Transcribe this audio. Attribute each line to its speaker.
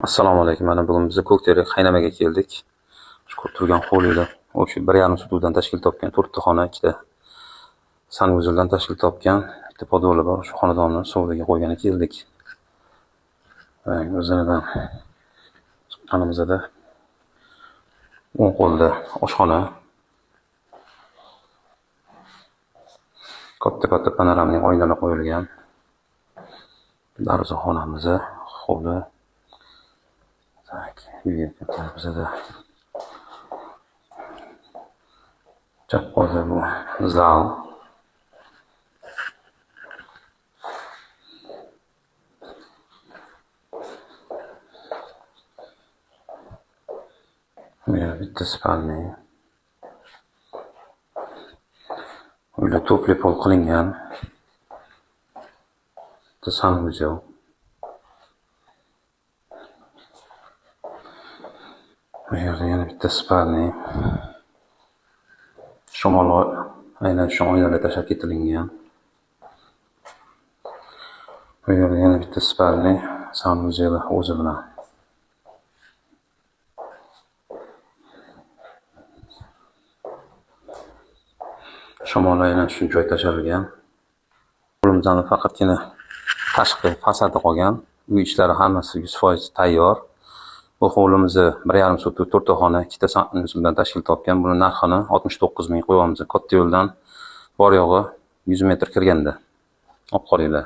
Speaker 1: Assalomu alaykum. Mana bugun biz Ko'kterak qaynamaga keldik. Shu ko'rib turgan hovlida o'sha 1,5 sotuvdan tashkil topgan 4 ta xona, 2 ta sanuzildan tashkil topgan, 2 ta podvali bor. Shu xonadonni suvga qo'ygani keldik. O'zimizdan chiqqanimizda o'ng qo'lda oshxona, katta panoramli oynalar qo'yilgan. Darvozaxonamiz, hovli. Bizada chap qo'lda bu zal. Bitta spalniy. Uyda to'pli pol qilingan. Bitta sanuzel. Bu yerda yana bitta spalniy. Shamol aynan shu oynalar tashlab ketilgan. Bu yerda yana bitta spalniy, sanuzel o'zi bilan. Shamol aynan shu joy tashalgan. Hovlimizdan faqatgina tashqi fasadi qolgan. Uy ishlari hammasi 100% tayyor. Bu hovlimizni 1,5 sotuv 4 ta xona, 2 ta sanuzildan tashkil topgan. Buni narxini 69 ming qo'yamiz. Katta yo'ldan bor yo'g'i 100 metr kirganda. Olib qolinglar.